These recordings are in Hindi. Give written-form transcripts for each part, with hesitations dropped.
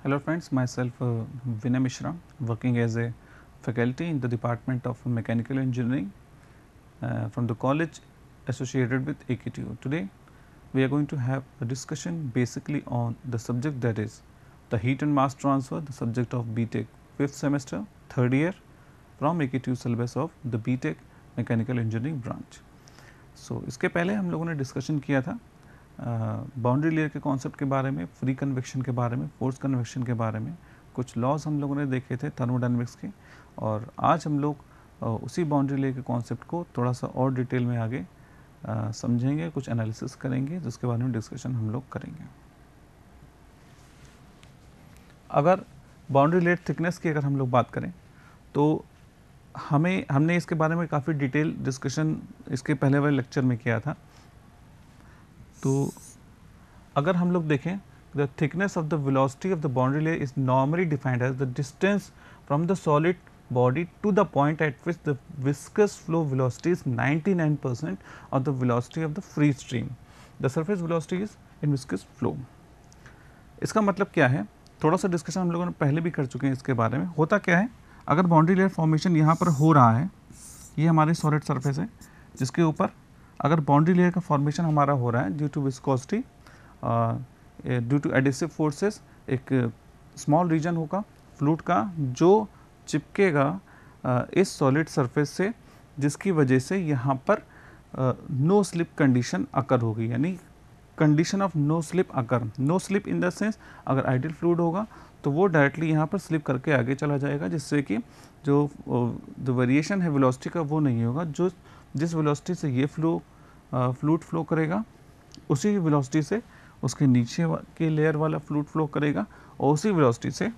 Hello friends, myself Vinay Mishra, working as a faculty in the Department of Mechanical Engineering from the college associated with AKTU. Today we are going to have a discussion basically on the subject, that is the heat and mass transfer, the subject of BTech 5th semester 3rd year from AKTU syllabus of the BTech Mechanical Engineering branch. So इसके पहले हम लोगों ने डिस्कशन किया था बाउंड्री लेयर के कॉन्सेप्ट के बारे में, फ्री कन्वेक्शन के बारे में, फोर्स कन्वेक्शन के बारे में, कुछ लॉज हम लोगों ने देखे थे थर्मोडायनेमिक्स के, और आज हम लोग उसी बाउंड्री लेयर के कॉन्सेप्ट को थोड़ा सा और डिटेल में आगे समझेंगे, कुछ एनालिसिस करेंगे, जिसके बारे में डिस्कशन हम लोग करेंगे। अगर बाउंड्री लेयर थिकनेस की अगर हम लोग बात करें तो हमने इसके बारे में काफ़ी डिटेल डिस्कशन इसके पहले वाले लेक्चर में किया था। तो अगर हम लोग देखें, the thickness of the velocity of the boundary layer is normally defined as the distance from the solid body to the point at which the viscous flow velocity is 99% of the velocity of the free stream. The surface velocity is in viscous flow. इसका मतलब क्या है, थोड़ा सा डिस्कशन हम लोगों ने पहले भी कर चुके हैं इसके बारे में। होता क्या है, अगर बाउंड्री लेयर फॉर्मेशन यहाँ पर हो रहा है, ये हमारी सॉलिड सरफेस है जिसके ऊपर अगर बाउंड्री लेयर का फॉर्मेशन हमारा हो रहा है due to viscosity, due to adhesive forces, एक स्मॉल रीजन होगा फ्लूइड का जो चिपकेगा इस सॉलिड सरफेस से, जिसकी वजह से यहाँ पर नो स्लिप कंडीशन अकर होगी, यानी condition of no slip occur. No slip in the sense, अगर आइडियल फ्लूइड होगा तो वो डायरेक्टली यहाँ पर स्लिप करके आगे चला जाएगा, जिससे कि जो वेरिएशन है वेलोसिटी का वो नहीं होगा। जो जिस वेलोसिटी से ये फ्लूइड फ्लो करेगा उसी वेलोसिटी से उसके नीचे के लेयर वाला फ्लूइड फ्लो करेगा, और उसी वेलोसिटी से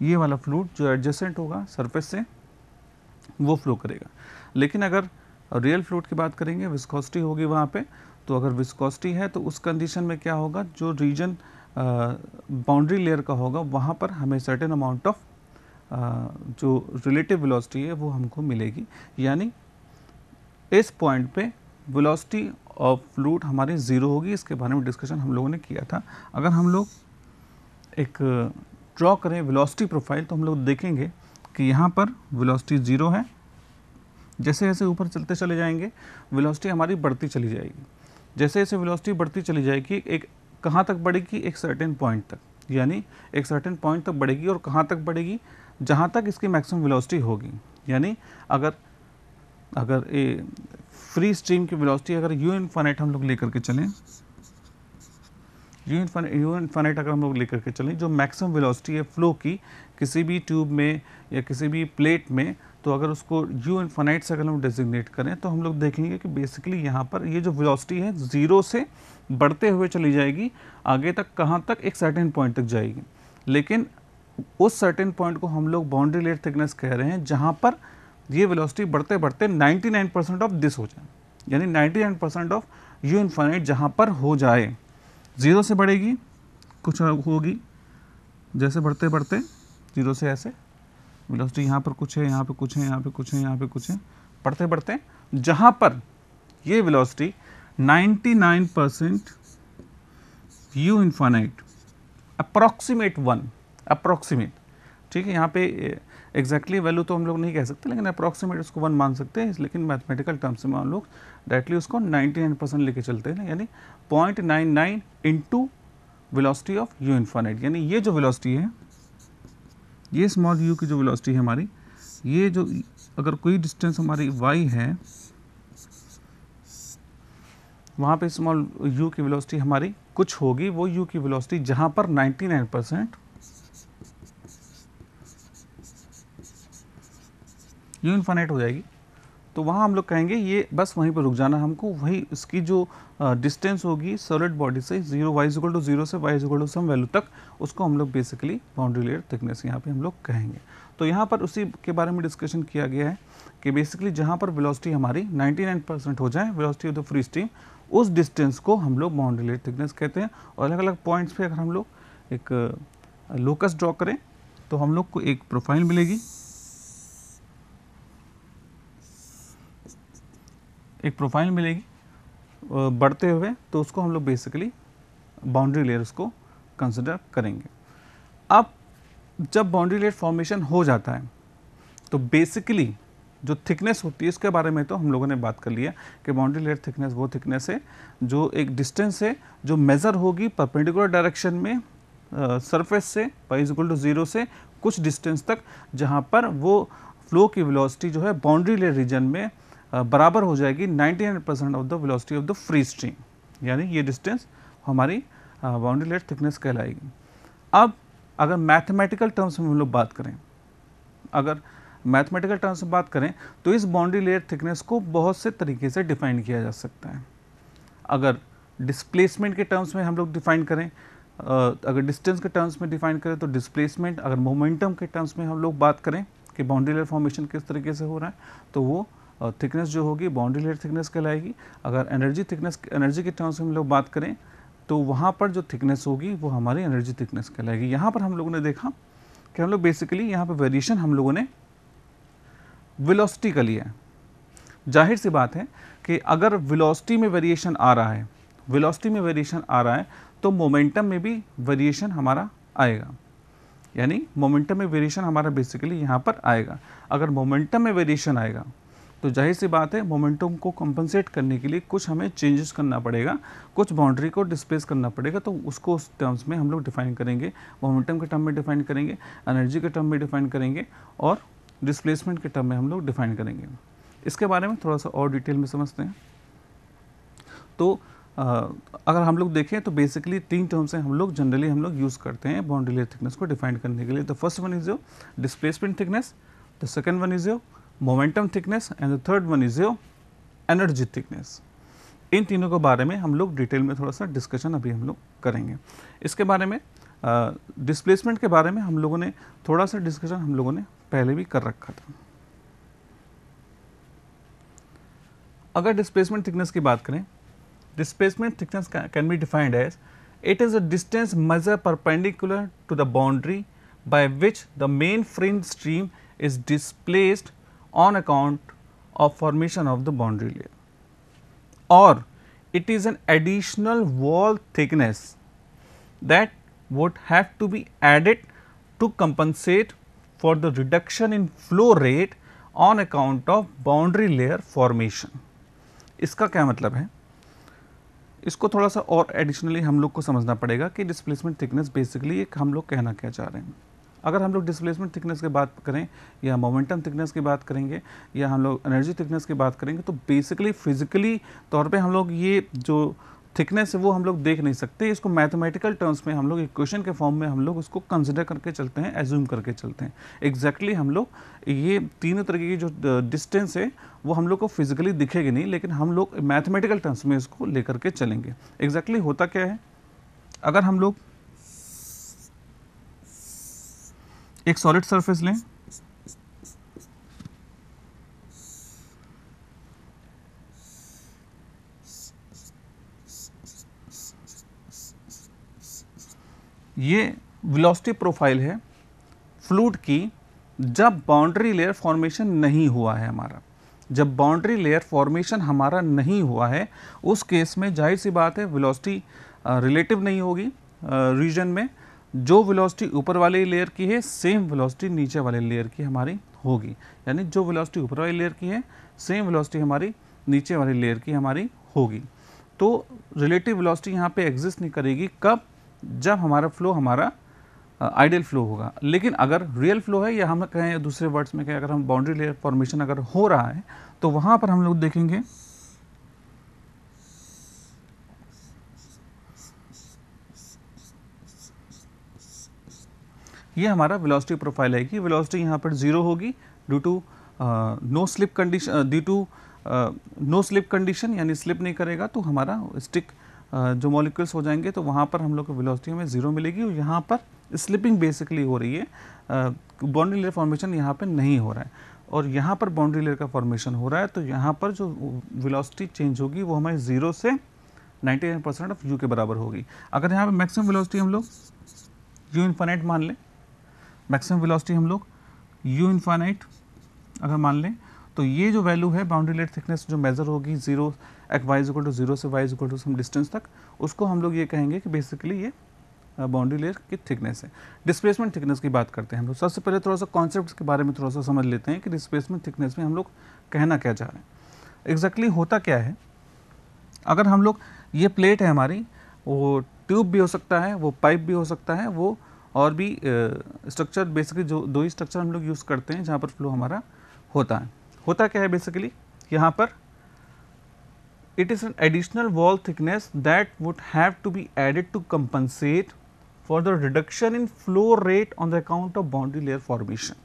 ये वाला फ्लूइड जो एडजेसेंट होगा सरफेस से वो फ्लो करेगा। लेकिन अगर रियल फ्लूइड की बात करेंगे, विस्कोसिटी होगी वहाँ पे, तो अगर विस्कोसिटी है तो उस कंडीशन में क्या होगा, जो रीजन बाउंड्री लेयर का होगा वहाँ पर हमें सर्टेन अमाउंट ऑफ जो रिलेटिव वेलोसिटी है वो हमको मिलेगी, यानी इस पॉइंट पे वेलोसिटी ऑफ फ्लूइड हमारी ज़ीरो होगी। इसके बारे में डिस्कशन हम लोगों ने किया था। अगर हम लोग एक ड्रॉ करें वेलोसिटी प्रोफाइल तो हम लोग देखेंगे कि यहाँ पर वेलोसिटी ज़ीरो है, जैसे जैसे ऊपर चलते चले जाएंगे वेलोसिटी हमारी बढ़ती चली जाएगी। जैसे जैसे वेलोसिटी बढ़ती चली जाएगी, एक कहाँ तक बढ़ेगी, एक सर्टेन पॉइंट तक, यानी एक सर्टेन पॉइंट तक बढ़ेगी, और कहाँ तक बढ़ेगी, जहाँ तक इसकी मैक्सिमम वेलोसिटी होगी। यानी अगर ए फ्री स्ट्रीम की वेलोसिटी अगर यू इनफाइनाइट हम लोग लेकर के चलें, यू इनफाइनाइट अगर हम लोग लेकर के चलें, जो मैक्सिमम वेलोसिटी है फ्लो की किसी भी ट्यूब में या किसी भी प्लेट में, तो अगर उसको यू इनफाइनाइट से अगर हम डेजिग्नेट करें तो हम लोग देखेंगे कि बेसिकली यहाँ पर ये जो वेलोसिटी है ज़ीरो से बढ़ते हुए चली जाएगी आगे तक, कहाँ तक, एक सर्टेन पॉइंट तक जाएगी। लेकिन उस सर्टेन पॉइंट को हम लोग बाउंड्री लेयर थिकनेस कह रहे हैं, जहाँ पर ये वेलोसिटी बढ़ते बढ़ते 99% ऑफ दिस हो जाए, यानी 99% ऑफ यू इनफाइनाइट जहाँ पर हो जाए। ज़ीरो से बढ़ेगी कुछ होगी, जैसे बढ़ते बढ़ते ज़ीरो से ऐसे वेलोसिटी यहाँ पर कुछ है, यहाँ पे कुछ है, यहाँ पे कुछ है, यहाँ पे कुछ है, बढ़ते बढ़ते जहाँ पर ये velocity 99% you infinite approximate 1, approximate, ठीक है, यहाँ पे एग्जैक्टली वैल्यू तो हम लोग नहीं कह सकते, लेकिन अप्रॉक्सीमेट उसको 1 मान सकते हैं, लेकिन मैथमेटिकल टर्म्स में हम लोग डायरेक्टली उसको 99% लेके चलते हैं, यानी 0.99 into velocity of you infinite. यानी ये जो वेलोसिटी है, ये स्मॉल यू की जो वेलोसिटी है हमारी, ये जो अगर कोई डिस्टेंस हमारी y है, वहाँ पे स्मॉल यू की वेलोसिटी हमारी कुछ होगी, वो यू की वेलोसिटी जहाँ पर 99% यू इनफाइनाइट हो जाएगी, तो वहाँ हम लोग कहेंगे ये बस वहीं पर रुक जाना हमको, वही इसकी जो डिस्टेंस होगी सॉलिड बॉडी से zero, y equal to zero से y equal to some value तक, उसको हम लोग बेसिकली बाउंड्री लेयर थिकनेस यहाँ पे हम लोग कहेंगे। तो यहाँ पर उसी के बारे में डिस्कशन किया गया है कि बेसिकली जहाँ पर वेलोसिटी हमारी 99% हो जाए, velocity of the free stream, उस डिस्टेंस को हम लोग बाउंड्री लेयर थिकनेस कहते हैं। और अलग अलग पॉइंट्स पे अगर हम लोग एक लोकस ड्रॉ करें तो हम लोग को एक प्रोफाइल मिलेगी, एक प्रोफाइल मिलेगी बढ़ते हुए, तो उसको हम लोग बेसिकली बाउंड्री लेयर उसको कंसिडर करेंगे। अब जब बाउंड्री लेयर फॉर्मेशन हो जाता है तो बेसिकली जो थिकनेस होती है इसके बारे में तो हम लोगों ने बात कर लिया कि बाउंड्री लेयर थिकनेस वो थिकनेस है जो एक डिस्टेंस है जो मेज़र होगी परपेंडिकुलर डायरेक्शन में सरफेस से y = 0 से कुछ डिस्टेंस तक, जहाँ पर वो फ्लो की वेलोसिटी जो है बाउंड्री लेयर रीजन में बराबर हो जाएगी 99% of the velocity of the free stream, यानी ये डिस्टेंस हमारी बाउंड्री लेयर थिकनेस कहलाएगी। अब अगर मैथमेटिकल टर्म्स में हम लोग बात करें, अगर मैथमेटिकल टर्म्स में बात करें तो इस बाउंड्री लेयर थिकनेस को बहुत से तरीके से डिफाइन किया जा सकता है। अगर डिस्प्लेसमेंट के टर्म्स में हम लोग डिफाइन करें, अगर डिस्टेंस के टर्म्स में डिफाइन करें तो डिस्प्लेसमेंट, अगर मोमेंटम के टर्म्स में हम लोग बात करें कि बाउंड्री लेयर फॉर्मेशन किस तरीके से हो रहा है तो वो थिकनेस जो होगी बाउंड्री लेयर थिकनेस कहलाएगी। अगर एनर्जी थिकनेस, एनर्जी के टर्म्स में हम लोग बात करें तो वहाँ पर जो थिकनेस होगी वो हमारी एनर्जी थिकनेस कहलाएगी। यहाँ पर हम लोगों ने देखा कि हम लोग बेसिकली यहाँ पर वेरिएशन हम लोगों ने वेलोसिटी का लिया है। जाहिर सी बात है कि अगर वेलोसिटी में वेरिएशन आ रहा है, वेलोसिटी में वेरिएशन आ रहा है तो मोमेंटम में भी वेरिएशन हमारा आएगा, यानी मोमेंटम में वेरिएशन हमारा बेसिकली यहाँ पर आएगा। अगर मोमेंटम में वेरिएशन आएगा तो जाहिर सी बात है मोमेंटम को कंपनसेट करने के लिए कुछ हमें चेंजेस करना पड़ेगा, कुछ बाउंड्री को डिस्प्लेस करना पड़ेगा, तो उसको उस टर्म्स में हम लोग डिफाइन करेंगे, मोमेंटम के टर्म में डिफाइन करेंगे, एनर्जी के टर्म में डिफाइन करेंगे और डिस्प्लेसमेंट के टर्म में हम लोग डिफाइन करेंगे। इसके बारे में थोड़ा सा और डिटेल में समझते हैं। तो अगर हम लोग देखें तो बेसिकली 3 टर्म्स हैं हम लोग जनरली हम लोग यूज़ करते हैं बाउंड्री लेयर थिकनेस को डिफाइन करने के लिए। The first one is your displacement thickness, the second one is your momentum thickness and the third one is your energy thickness. इन तीनों के बारे में हम लोग डिटेल में थोड़ा सा डिस्कशन अभी हम लोग करेंगे। इसके बारे में डिस्प्लेसमेंट के बारे में हम लोगों ने थोड़ा सा डिस्कशन हम लोगों ने पहले भी कर रखा था। अगर डिस्प्लेसमेंट थिकनेस की बात करें, displacement thickness can be defined as it is a distance measured perpendicular to the boundary by which the main fringe stream is displaced on account of formation of the boundary layer, or it is an additional wall thickness that would have to be added to compensate for the reduction in flow rate on account of boundary layer formation। इसका क्या मतलब है, इसको थोड़ा सा और एडिशनली हम लोग को समझना पड़ेगा कि डिस्प्लेसमेंट थिकनेस बेसिकली एक हम लोग कहना क्या चाह रहे हैं। अगर हम लोग डिस्प्लेसमेंट थिकनेस की बात करें या मोमेंटम थिकनेस की बात करेंगे या हम लोग एनर्जी थिकनेस की बात करेंगे तो बेसिकली फिजिकली तौर पे हम लोग ये जो थिकनेस है वो हम लोग देख नहीं सकते, इसको मैथमेटिकल टर्म्स में हम लोग इक्वेशन के फॉर्म में हम लोग उसको कंसिडर करके चलते हैं, एज्यूम करके चलते हैं। एग्जैक्टली हम लोग ये तीनों तरीके की जो डिस्टेंस है वो हम लोग को फिजिकली दिखेगी नहीं, लेकिन हम लोग मैथमेटिकल टर्म्स में इसको लेकर के चलेंगे। एग्जैक्टली होता क्या है, अगर हम लोग एक सॉलिड सरफेस लें, ये वेलोसिटी प्रोफाइल है फ्लूइड की जब बाउंड्री लेयर फॉर्मेशन नहीं हुआ है हमारा। जब बाउंड्री लेयर फॉर्मेशन हमारा नहीं हुआ है उस केस में जाहिर सी बात है वेलोसिटी रिलेटिव नहीं होगी रीजन में। जो वेलोसिटी ऊपर वाले लेयर की है सेम वेलोसिटी नीचे वाले लेयर की हमारी होगी, यानी जो वेलोसिटी ऊपर वाली लेयर की है सेम वेलोसिटी हमारी नीचे वाली लेयर की हमारी होगी। तो रिलेटिव वेलोसिटी यहाँ पे एग्जिस्ट नहीं करेगी, कब, जब हमारा फ्लो हमारा आइडियल फ्लो होगा। लेकिन अगर रियल फ्लो है या हम कहें दूसरे वर्ड्स में कहें अगर हम बाउंड्री लेयर फॉर्मेशन अगर हो रहा है तो वहाँ पर हम लोग देखेंगे ये हमारा वेलोसिटी प्रोफाइल है कि वेलोसिटी यहाँ पर 0 होगी due to no slip condition, due to no slip condition, यानी स्लिप नहीं करेगा तो हमारा स्टिक जो मॉलिक्यूल्स हो जाएंगे तो वहाँ पर हम लोग को वेलोसिटी में 0 मिलेगी और यहाँ पर स्लिपिंग बेसिकली हो रही है, बाउंड्री लेयर फॉर्मेशन यहाँ पर नहीं हो रहा है और यहाँ पर बाउंड्री लेयर का फॉर्मेशन हो रहा है। तो यहाँ पर जो वेलोसिटी चेंज होगी वो हमारे 0 से 99% ऑफ u के बराबर होगी। अगर यहाँ पर मैक्सिमम वेलोसिटी हम लोग u इन्फिनिट मान लें, मैक्सिमम वेलोसिटी हम लोग u इन्फिनिट अगर मान लें तो ये जो वैल्यू है बाउंड्री लेयर थिकनेस जो मेजर होगी 0 y = 0 से y = सम डिस्टेंस तक, उसको हम लोग ये कहेंगे कि बेसिकली ये बाउंड्री लेयर की थिकनेस है। डिस्प्लेसमेंट थिकनेस की बात करते हैं हम लोग। सबसे पहले थोड़ा सा कॉन्सेप्ट के बारे में थोड़ा सा समझ लेते हैं कि डिस्प्लेसमेंट थिकनेस में हम लोग कहना क्या चाह रहे हैं। एग्जैक्टली होता क्या है, अगर हम लोग, ये प्लेट है हमारी, वो ट्यूब भी हो सकता है, वो पाइप भी हो सकता है, वो और भी स्ट्रक्चर, बेसिकली जो दो ही स्ट्रक्चर हम लोग यूज़ करते हैं जहाँ पर फ्लो हमारा होता है। होता क्या है बेसिकली, यहाँ पर it is an additional wall thickness that would have to be added to compensate for the reduction in flow rate on the account of boundary layer formation.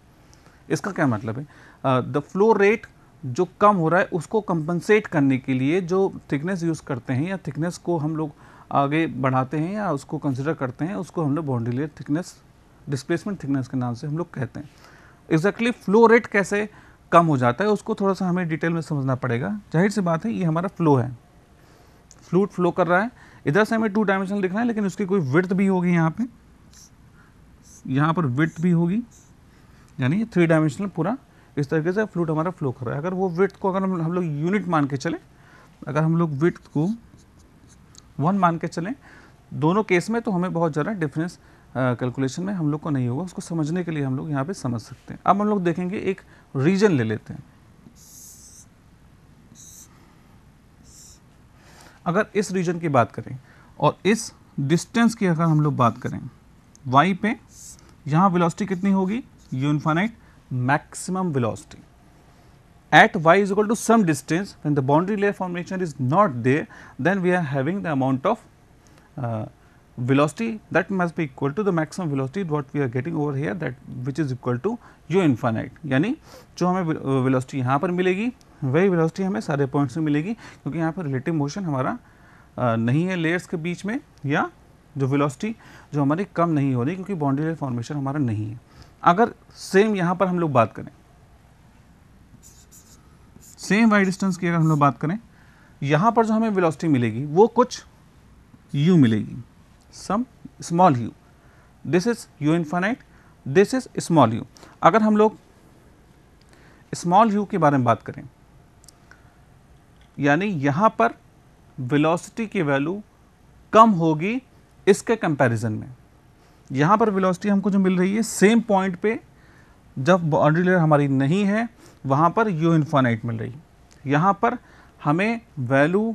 इसका क्या मतलब है, द फ्लो रेट जो कम हो रहा है उसको कंपनसेट करने के लिए जो थिकनेस यूज़ करते हैं या थिकनेस को हम लोग आगे बढ़ाते हैं या उसको कंसिडर करते हैं, उसको हम लोग boundary layer thickness, displacement thickness के नाम से हम लोग कहते हैं। एग्जैक्टली फ्लो रेट कैसे कम हो जाता है उसको थोड़ा सा हमें डिटेल में समझना पड़ेगा। जाहिर सी बात है, ये हमारा फ्लो है, फ्लूइड फ्लो कर रहा है, इधर से हमें 2 डायमेंशनल दिख रहा है, लेकिन उसकी कोई विड्थ भी होगी, यहाँ पर विड्थ भी होगी, यानी 3 डायमेंशनल पूरा इस तरीके से फ्लूइड हमारा फ्लो कर रहा है। अगर वो विड्थ को अगर हम लोग यूनिट मान के चलें, अगर हम लोग विड्थ को 1 मान के चलें दोनों केस में, तो हमें बहुत ज़्यादा डिफरेंस कैलकुलेशन में हम लोग को नहीं होगा। उसको समझने के लिए हम लोग यहाँ पे समझ सकते हैं। अब हम लोग देखेंगे, एक रीजन ले लेते हैं। अगर इस रीजन की बात करें और इस डिस्टेंस की अगर हम लोग बात करें, y पे यहाँ वेलोसिटी कितनी होगी, u infinite maximum velocity at y is equal to some distance, when the boundary layer formation is not there, then we are having the amount of velocity that must be equal to the maximum velocity what we are getting over here, that which is equal to u infinite। यानी जो हमें velocity यहाँ पर मिलेगी वही velocity हमें सारे पॉइंट्स में मिलेगी, क्योंकि यहाँ पर रिलेटिव मोशन हमारा नहीं है लेयर्स के बीच में, या जो velocity जो हमारी कम नहीं हो रही क्योंकि बाउंड्री लेयर फॉर्मेशन हमारा नहीं है। अगर सेम यहाँ पर हम लोग बात करें, सेम वाई डिस्टेंस की अगर हम लोग बात करें, यहाँ पर जो हमें वेलोसिटी मिलेगी वो कुछ u मिलेगी, some small u, this is u infinite, this is small u। अगर हम लोग स्मॉल u के बारे में बात करें, यानी यहाँ पर वेलोसिटी की वैल्यू कम होगी इसके कंपैरिजन में। यहाँ पर वेलोसिटी हमको जो मिल रही है सेम पॉइंट पे, जब बाउंड्री लेयर हमारी नहीं है वहाँ पर u इनफाइनाइट मिल रही है, यहाँ पर हमें वैल्यू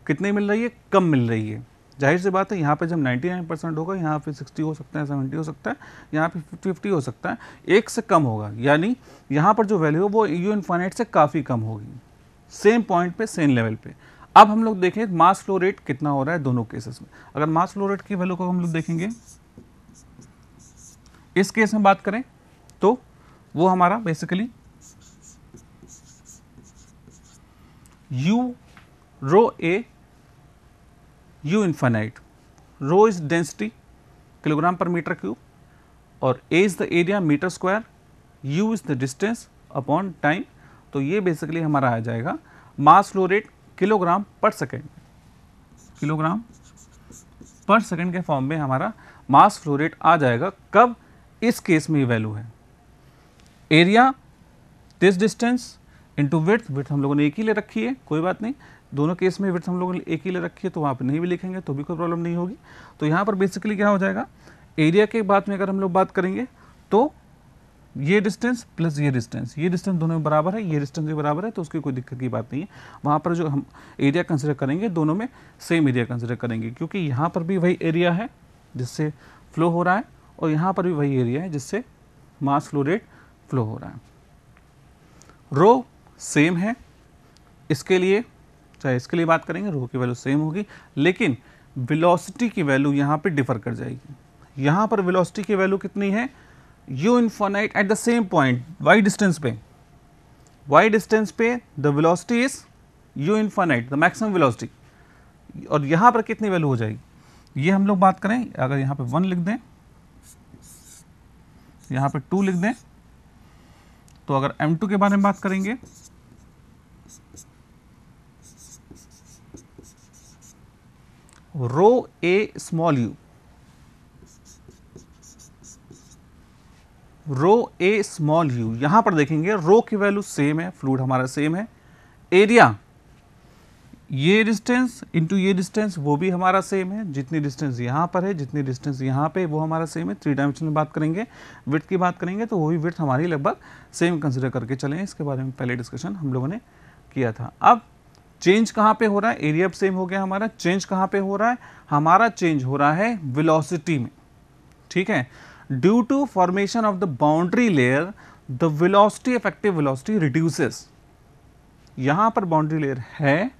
कितनी मिल रही है, कम मिल रही है। जाहिर सी बात है, यहाँ पे जब 99% होगा, यहाँ पे 60 हो सकता है, 70 हो सकता है, यहाँ पे 50 हो सकता है, एक से कम होगा, यानी यहाँ पर जो वैल्यू है वो u इनफाइनाइट से काफ़ी कम होगी, सेम पॉइंट पे, सेम लेवल पे। अब हम लोग देखें मास फ्लो रेट कितना हो रहा है दोनों केसेस में। अगर मास फ्लो रेट की वैल्यू को हम लोग देखेंगे, इस केस में बात करें तो वो हमारा basically u rho a, u infinite, rho is density kilogram per metre cube और a is the area metre square, u is the distance upon time. तो ये बेसिकली हमारा आ जाएगा mass flow rate kilogram per second, kilogram per second के फॉर्म में हमारा मास फ्लो रेट आ जाएगा। कब, इस केस में ये वैल्यू है area this distance into width. Width हम लोगों ने एक ही ले रखी है, कोई बात नहीं, दोनों केस में विड्थ हम लोगों ने एक ही ले रखी है, तो वहाँ पे नहीं भी लिखेंगे तो भी कोई प्रॉब्लम नहीं होगी। तो यहाँ पर बेसिकली क्या हो जाएगा, एरिया के बाद में अगर हम लोग बात करेंगे तो ये डिस्टेंस प्लस ये डिस्टेंस दोनों में बराबर है, ये डिस्टेंस भी बराबर है, तो उसकी कोई दिक्कत की बात नहीं है। वहाँ पर जो हम एरिया कंसिडर करेंगे दोनों में सेम एरिया कंसिडर करेंगे, क्योंकि यहाँ पर भी वही एरिया है जिससे फ्लो हो रहा है और यहाँ पर भी वही एरिया है जिससे मास फ्लो रेट फ्लो हो रहा है। रो सेम है, इसके लिए चाहे इसके लिए बात करेंगे रो की वैल्यू सेम होगी, लेकिन वेलोसिटी की वैल्यू यहाँ पे डिफर कर जाएगी। यहाँ पर वेलोसिटी की वैल्यू कितनी है, u infinite at the same point y distance पे the velocity is u infinite the maximum velocity, और यहाँ पर कितनी वैल्यू हो जाएगी, ये हम लोग बात करें, अगर यहाँ पे 1 लिख दें, यहाँ पे 2 लिख दें, तो अगर m2 के बारे में बात करेंगे रो ए स्मॉल u, रो ए स्मॉल u, यहां पर देखेंगे रो की वैल्यू सेम है, फ्लूइड हमारा सेम है, एरिया ये डिस्टेंस इंटू ये डिस्टेंस वो भी हमारा सेम है, जितनी डिस्टेंस यहाँ पर है जितनी डिस्टेंस यहाँ पे वो हमारा सेम है। 3 डायमेंशन में बात करेंगे, विड्थ की बात करेंगे तो वो भी विड्थ हमारी लगभग सेम कंसिडर करके चलें। इसके बारे में पहले डिस्कशन हम लोगों ने किया था। अब चेंज कहाँ पे हो रहा है, एरिया अब सेम हो गया हमारा, चेंज कहाँ पे हो रहा है, हमारा चेंज हो रहा है वेलोसिटी में, ठीक है। Due to formation of the boundary layer the velocity, effective velocity reduces. यहाँ पर बाउंड्री लेयर है,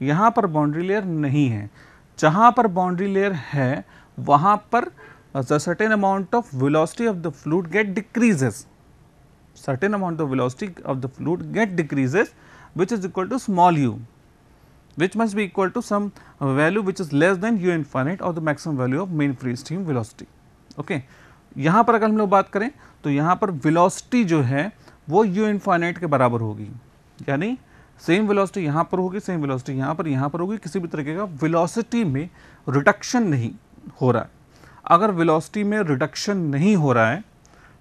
यहाँ पर बाउंड्री लेयर नहीं है। जहाँ पर बाउंड्री लेयर है वहाँ पर the certain amount of velocity of the fluid get decreases, certain amount of velocity of the fluid get decreases which is equal to small u, which must be equal to some value which is less than u infinite or the maximum value of mean free stream velocity. Okay. यहाँ पर अगर हम लोग बात करें तो यहाँ पर velocity जो है वो u infinite के बराबर होगी, यानी सेम वेलोसिटी यहाँ पर होगी, सेम वेलोसिटी यहाँ पर होगी, किसी भी तरीके का वेलोसिटी में रिडक्शन नहीं हो रहा है। अगर वेलोसिटी में रिडक्शन नहीं हो रहा है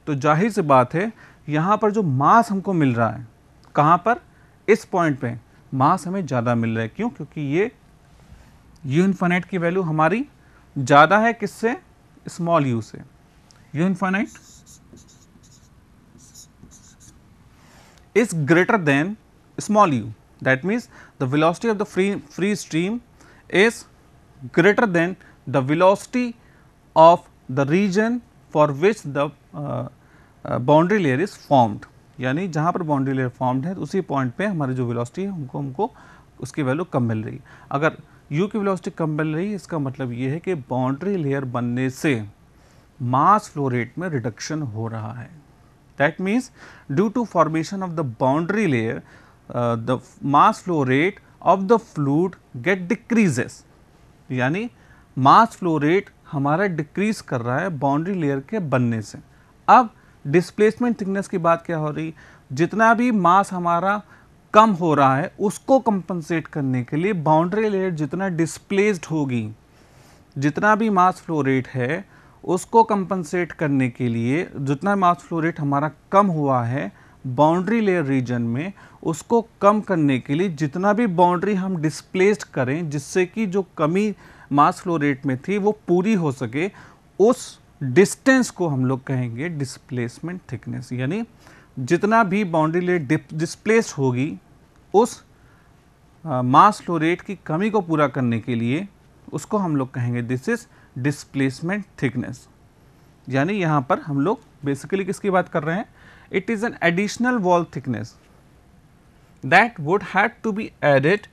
तो जाहिर सी बात है यहाँ पर जो मास हमको मिल रहा है, कहाँ पर, इस पॉइंट पे मास हमें ज़्यादा मिल रहा है। क्यों? क्योंकि ये u इन्फाइनाइट की वैल्यू हमारी ज़्यादा है किससे, स्मॉल u से। u infinite is greater than small u, that means the velocity of the free stream is greater than the velocity of the region for which the boundary layer is formed. यानी जहाँ पर बाउंड्री लेयर फॉर्म्ड है उसी पॉइंट पे हमारी जो वेलोसिटी है हमको उसकी वैल्यू कम मिल रही है। अगर u की वेलोसिटी कम मिल रही है इसका मतलब ये है कि बाउंड्री लेयर बनने से मास फ्लो रेट में रिडक्शन हो रहा है। That means due to formation of the boundary layer the mass flow rate of the fluid get decreases, यानी मास फ्लो रेट हमारा डिक्रीज कर रहा है बाउंड्री लेयर के बनने से। अब डिस्प्लेसमेंट थिकनेस की बात क्या हो रही, जितना भी मास हमारा कम हो रहा है उसको कंपनसेट करने के लिए बाउंड्री लेयर जितना डिस्प्लेस्ड होगी, जितना भी मास फ्लो रेट है उसको कंपनसेट करने के लिए, जितना मास फ्लो रेट हमारा कम हुआ है बाउंड्री लेयर रीजन में, उसको कम करने के लिए जितना भी बाउंड्री हम डिस्प्लेस्ड करें जिससे कि जो कमी मास फ्लो रेट में थी वो पूरी हो सके, उस डिस्टेंस को हम लोग कहेंगे डिस्प्लेसमेंट थिकनेस। यानी जितना भी बाउंड्री लेयर डिस्प्लेस होगी उस मास फ्लो रेट की कमी को पूरा करने के लिए उसको हम लोग कहेंगे दिस इज डिस्प्लेसमेंट थिकनेस। यानी यहाँ पर हम लोग बेसिकली किसकी बात कर रहे हैं, it is an additional wall thickness that would have to be added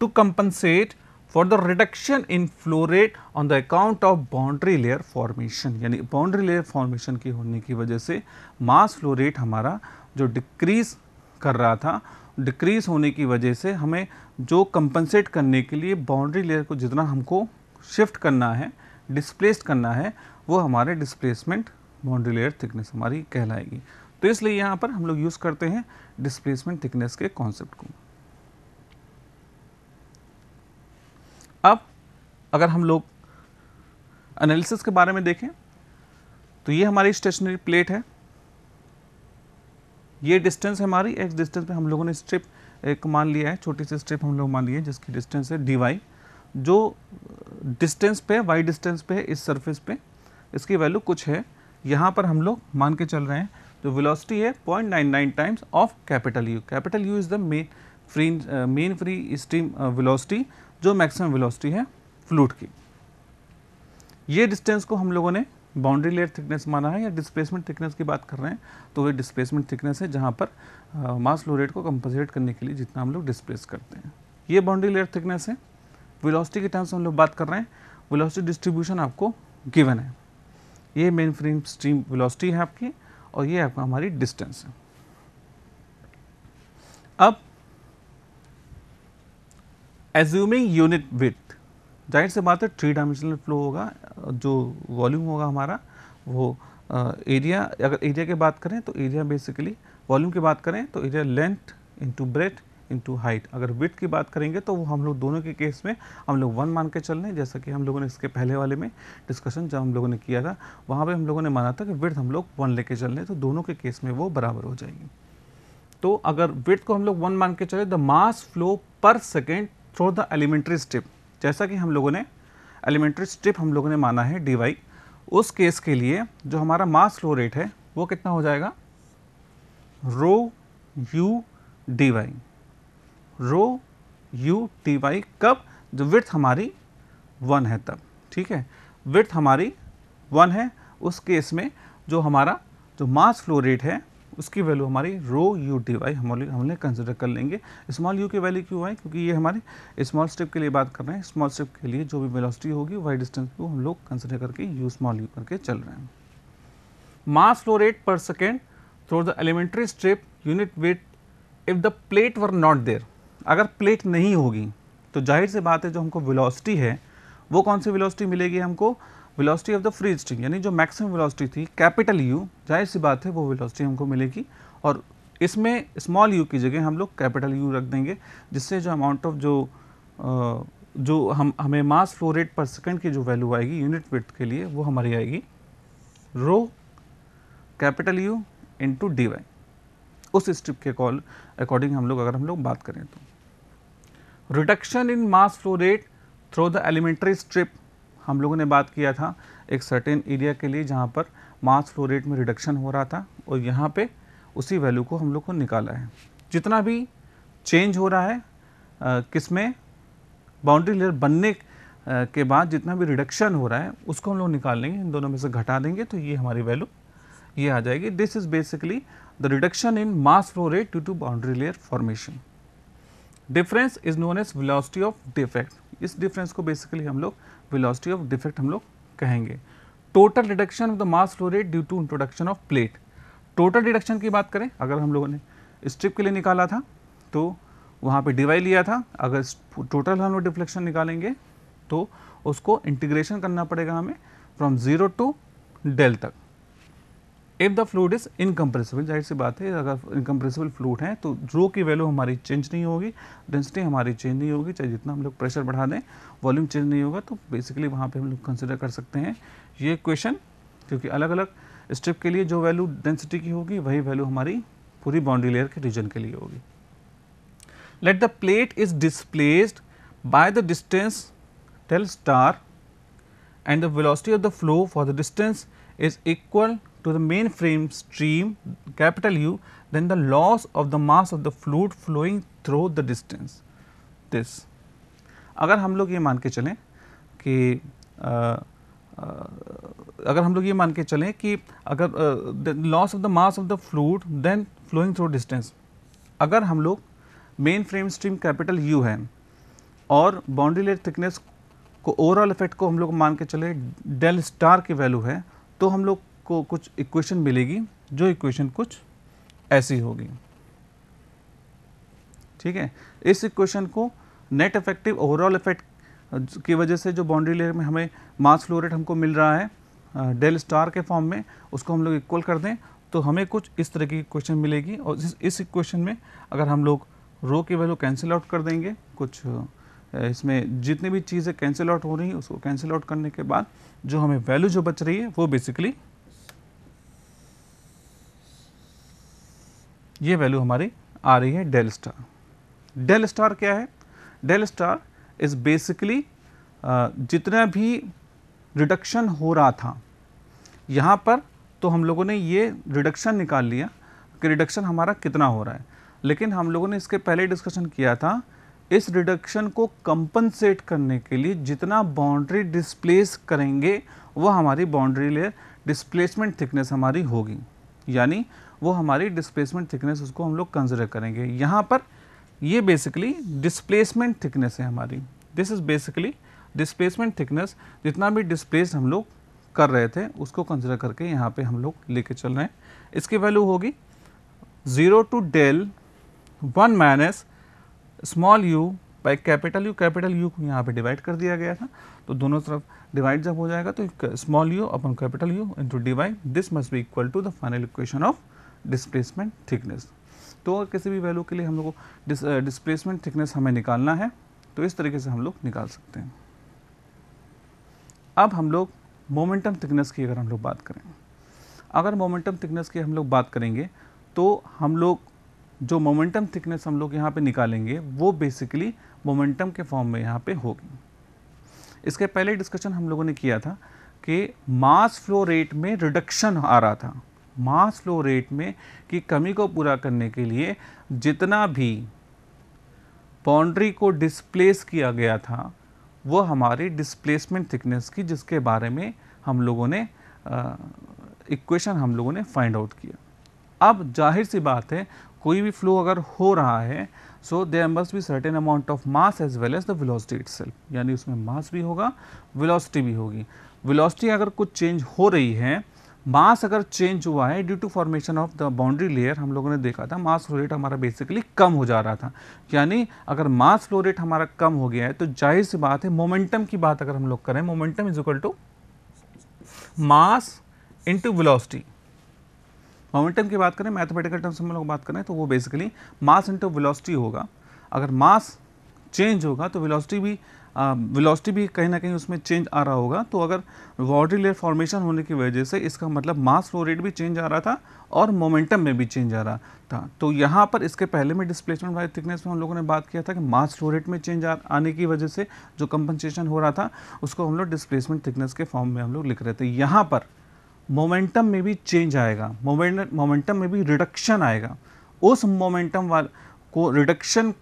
to compensate for the reduction in flow rate on the account of boundary layer formation. यानी बाउंड्री लेयर फॉर्मेशन की होने की वजह से मास फ्लो रेट हमारा जो डिक्रीज कर रहा था, डिक्रीज होने की वजह से हमें जो कंपनसेट करने के लिए बाउंड्री लेयर को जितना हमको शिफ्ट करना है, डिस्प्लेस्ड करना है, वो हमारे डिस्प्लेसमेंट बाउंड्री लेयर थिकनेस हमारी कहलाएगी। तो इसलिए यहाँ पर हम लोग यूज़ करते हैं डिस्प्लेसमेंट थिकनेस के कॉन्सेप्ट को। अब अगर हम लोग एनालिसिस के बारे में देखें तो ये हमारी स्टेशनरी प्लेट है, ये डिस्टेंस है हमारी, एक्स डिस्टेंस पे हम लोगों ने स्ट्रिप एक मान लिया है, छोटी सी स्ट्रिप हम लोग मान लिए जिसकी डिस्टेंस है dy, जो डिस्टेंस पे वाई डिस्टेंस पे है इस सरफेस पे, इसकी वैल्यू कुछ है, यहाँ पर हम लोग मान के चल रहे हैं। तो वेलोसिटी है 0.99 times of capital U। Capital U is the main free stream velocity जो मैक्सिमम वेलोसिटी है फ्लूइड की। ये डिस्टेंस को हम लोगों ने बाउंड्री लेयर थिकनेस माना है, या डिस्प्लेसमेंट थिकनेस की बात कर रहे हैं तो ये डिस्प्लेसमेंट थिकनेस है जहाँ पर मास फ्लो रेट को कंपनसेट करने के लिए जितना हम लोग डिस्प्लेस करते हैं। ये बाउंड्री लेयर थिकनेस है। वेलोसिटी के टर्म्स हम लोग बात कर रहे हैं, वेलोसिटी डिस्ट्रीब्यूशन आपको गिवन है, ये मेन फ्री स्ट्रीम वेलोसिटी है आपकी और ये आपका हमारी डिस्टेंस है। अब एज्यूमिंग यूनिट विड्थ, जाहिर से बात है 3 डायमेंशनल फ्लो होगा, जो वॉल्यूम होगा हमारा वो एरिया, अगर एरिया की बात करें तो एरिया बेसिकली, वॉल्यूम की बात करें तो area length into breadth into height. अगर विड्थ की बात करेंगे तो वो हम लोग दोनों के केस में हम लोग 1 मान के चल रहे हैं, जैसा कि हम लोगों ने इसके पहले वाले में डिस्कशन जब हम लोगों ने किया था वहाँ पे हम लोगों ने माना था कि विड्थ हम लोग 1 लेके चल रहे हैं, तो दोनों के केस में वो बराबर हो जाएगी। तो अगर विड्थ को हम लोग 1 मान के चले, the mass flow per second through the elementary strip, जैसा कि हम लोगों ने एलिमेंट्री स्ट्रिप हम लोगों ने माना है dy, उस केस के लिए जो हमारा मास फ्लो रेट है वो कितना हो जाएगा, रो यू डी वाई, रो यू डी वाई। कब, जो विड्थ हमारी 1 है तब, ठीक है, विड्थ हमारी 1 है, उस केस में जो हमारा जो मास फ्लो रेट है उसकी वैल्यू हमारी रो यू डी वाई हमने कंसिडर कर लेंगे। स्मॉल यू की वैल्यू क्यों है, क्योंकि ये हमारी स्मॉल स्टेप के लिए बात कर रहे हैं, स्मॉल स्टेप के लिए जो भी वेलोसिटी होगी वाई डिस्टेंस को हम लोग कंसिडर करके यू स्मॉल यू करके चल रहे हैं। Mass flow rate per second through the elementary strip unit weight if the plate were not there, अगर प्लेट नहीं होगी तो जाहिर सी बात है जो हमको वेलोसिटी है वो कौन सी वेलोसिटी मिलेगी, हमको velocity of the free string, यानी जो मैक्सिमम वेलोसिटी थी कैपिटल यू, जाहिर सी बात है वो वेलोसिटी हमको मिलेगी, और इसमें स्मॉल यू की जगह हम लोग कैपिटल यू रख देंगे, जिससे जो अमाउंट ऑफ जो हमें मास फ्लो रेट पर सेकंड की जो वैल्यू आएगी यूनिट विड्थ के लिए वो हमारी आएगी rho capital U into D Y, उस स्ट्रिप के अकॉर्डिंग हम लोग बात करें तो। Reduction in mass flow rate through the elementary strip, हम लोगों ने बात किया था एक सर्टेन एरिया के लिए जहाँ पर मास फ्लो रेट में रिडक्शन हो रहा था, और यहाँ पे उसी वैल्यू को हम लोग को निकाला है। जितना भी चेंज हो रहा है किसमें, बाउंड्री लेयर बनने के बाद जितना भी रिडक्शन हो रहा है उसको हम लोग निकाल लेंगे, इन दोनों में से घटा देंगे तो ये हमारी वैल्यू ये आ जाएगी। This is basically the reduction in mass flow rate due to boundary layer formation. Difference is known as velocity of defect, इस डिफरेंस को बेसिकली हम लोग वेलोसिटी ऑफ डिफेक्ट हम लोग कहेंगे। Total reduction of the mass flow rate due to introduction of plate, total reduction की बात करें, अगर हम लोगों ने स्ट्रिप के लिए निकाला था तो वहाँ पे डिवाई लिया था, अगर टोटल हम लोग डिफ्लेक्शन निकालेंगे तो उसको इंटीग्रेशन करना पड़ेगा हमें फ्रॉम 0 टू डेल तक। If the fluid is incompressible, जाहिर सी बात है अगर इनकम्प्रेसिबल फ्लूइड है तो रो की वैल्यू हमारी चेंज नहीं होगी, डेंसिटी हमारी चेंज नहीं होगी, चाहे जितना हम लोग प्रेशर बढ़ा दें वॉल्यूम चेंज नहीं होगा, तो बेसिकली वहाँ पे हम लोग कंसिडर कर सकते हैं ये इक्वेशन, क्योंकि अलग अलग स्ट्रिप के लिए जो वैल्यू डेंसिटी की होगी वही वैल्यू हमारी पूरी बाउंड्री लेयर के रीजन के लिए होगी। Let the plate is displaced by the distance del star and the velocity of the flow for the distance is equal to the main frame stream capital U, then the loss of the mass of the fluid flowing through the distance. This अगर हम लोग ये मान के चलें कि अगर the loss of the mass of the fluid then flowing through distance, अगर हम लोग main frame stream capital U है और बाउंड्री लेयर थिकनेस को ओवरऑल इफेक्ट को हम लोग मान के चले डेल स्टार की वैल्यू है, तो हम लोग को कुछ इक्वेशन मिलेगी, जो इक्वेशन कुछ ऐसी होगी, ठीक है। इस इक्वेशन को नेट इफेक्टिव ओवरऑल इफेक्ट की वजह से जो बाउंड्री लेयर में हमें मास फ्लो रेट हमको मिल रहा है डेल स्टार के फॉर्म में, उसको हम लोग इक्वल कर दें तो हमें कुछ इस तरह की इक्वेशन मिलेगी, और इस इक्वेशन में अगर हम लोग रो की वैल्यू कैंसिल आउट कर देंगे, कुछ इसमें जितनी भी चीज़ें कैंसिल आउट हो रही हैं उसको कैंसिल आउट करने के बाद जो हमें वैल्यू जो बच रही है वो बेसिकली ये वैल्यू हमारी आ रही है डेल स्टार। डेल स्टार क्या है, डेल स्टार इज बेसिकली जितना भी रिडक्शन हो रहा था यहाँ पर, तो हम लोगों ने ये रिडक्शन निकाल लिया कि रिडक्शन हमारा कितना हो रहा है, लेकिन हम लोगों ने इसके पहले डिस्कशन किया था इस रिडक्शन को कंपनसेट करने के लिए जितना बाउंड्री डिस्प्लेस करेंगे वो हमारी बाउंड्री लेयर डिस्प्लेसमेंट थिकनेस हमारी होगी, यानी वो हमारी डिस्प्लेसमेंट थिकनेस उसको हम लोग कंसिडर करेंगे। यहाँ पर ये बेसिकली डिस्प्लेसमेंट थिकनेस है हमारी, this is basically displacement thickness, जितना भी डिस्प्लेस हम लोग कर रहे थे उसको कंसिडर करके यहाँ पे हम लोग लेके चल रहे हैं। इसकी वैल्यू होगी 0 to del 1 minus small u by capital U को यहाँ पे डिवाइड कर दिया गया था, तो दोनों तरफ डिवाइड जब हो जाएगा तो small u upon capital U into dy, this must be equal to the final equation of displacement thickness. तो किसी भी वैल्यू के लिए हम लोग को डिस्प्लेसमेंट थिकनेस हमें निकालना है, तो इस तरीके से हम लोग निकाल सकते हैं। अब हम लोग मोमेंटम थिकनेस की अगर हम लोग बात करें, अगर मोमेंटम थिकनेस की हम लोग बात करेंगे तो हम लोग जो मोमेंटम थिकनेस हम लोग यहाँ पे निकालेंगे वो बेसिकली मोमेंटम के फॉर्म में यहाँ पे होगी। इसके पहले डिस्कशन हम लोगों ने किया था कि मास फ्लो रेट में रिडक्शन आ रहा था। मास फ्लो रेट में की कमी को पूरा करने के लिए जितना भी बाउंड्री को डिस्प्लेस किया गया था वो हमारी डिस्प्लेसमेंट थिकनेस की, जिसके बारे में हम लोगों ने इक्वेशन हम लोगों ने फाइंड आउट किया। अब जाहिर सी बात है, कोई भी फ्लो अगर हो रहा है so there must be certain amount of mass as well as the velocity itself, यानी उसमें मास भी होगा, वेलोसिटी भी होगी। वेलोसिटी अगर कुछ चेंज हो रही है, मास अगर चेंज हुआ है due to formation of the boundary layer, हम लोगों ने देखा था मास फ्लो रेट हमारा बेसिकली कम हो जा रहा था। यानी अगर मास फ्लो रेट हमारा कम हो गया है तो जाहिर सी बात है मोमेंटम की बात अगर हम लोग करें, momentum is equal to mass into velocity. Momentum की बात करें मैथमेटिकल टर्म्स में हम लोग बात करें तो वो बेसिकली मास इनटू वेलोसिटी होगा। अगर मास चेंज होगा तो वेलोसिटी भी कहीं ना कहीं उसमें चेंज आ रहा होगा। तो अगर बाउंड्री लेयर फॉर्मेशन होने की वजह से इसका मतलब मास फ्लो रेट भी चेंज आ रहा था और मोमेंटम में भी चेंज आ रहा था। तो यहाँ पर इसके पहले में डिस्प्लेसमेंट बाय थिकनेस में हम लोगों ने बात किया था कि मास फ्लो रेट में चेंज आने की वजह से जो कंपनसेशन हो रहा था उसको हम लोग डिस्प्लेसमेंट थिकनेस के फॉर्म में हम लोग लिख रहे थे। यहाँ पर मोमेंटम में भी चेंज आएगा, मोमेंटम में भी रिडक्शन आएगा। उस मोमेंटम को रिडक्शन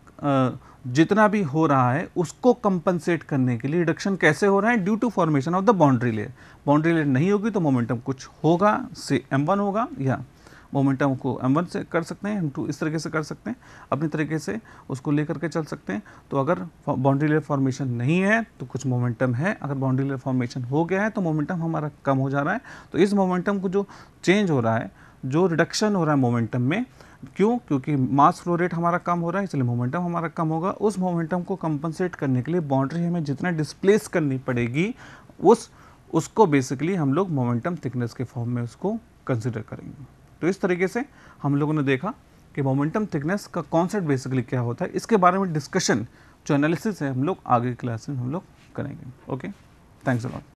जितना भी हो रहा है उसको कंपनसेट करने के लिए, रिडक्शन कैसे हो रहा है, due to formation of the boundary layer. Boundary layer नहीं होगी तो मोमेंटम कुछ होगा, से m1 होगा, या मोमेंटम को m1 से कर सकते हैं, m2 इस तरीके से कर सकते हैं, अपनी तरीके से उसको लेकर के चल सकते हैं। तो अगर बाउंड्री लेयर फॉर्मेशन नहीं है तो कुछ मोमेंटम है, अगर बाउंड्री लेयर फॉर्मेशन हो गया है तो मोमेंटम हमारा कम हो जा रहा है। तो इस मोमेंटम को जो चेंज हो रहा है, जो रिडक्शन हो रहा है मोमेंटम में, क्यों? क्योंकि मास फ्लो रेट हमारा कम हो रहा है, इसलिए मोमेंटम हमारा कम होगा। उस मोमेंटम को कंपनसेट करने के लिए बाउंड्री हमें जितना डिस्प्लेस करनी पड़ेगी उसको बेसिकली हम लोग मोमेंटम थिकनेस के फॉर्म में उसको कंसिडर करेंगे। तो इस तरीके से हम लोगों ने देखा कि मोमेंटम थिकनेस का कॉन्सेप्ट बेसिकली क्या होता है। इसके बारे में डिस्कशन जो एनालिसिस है हम लोग आगे क्लास में हम लोग करेंगे। Okay, thanks a lot.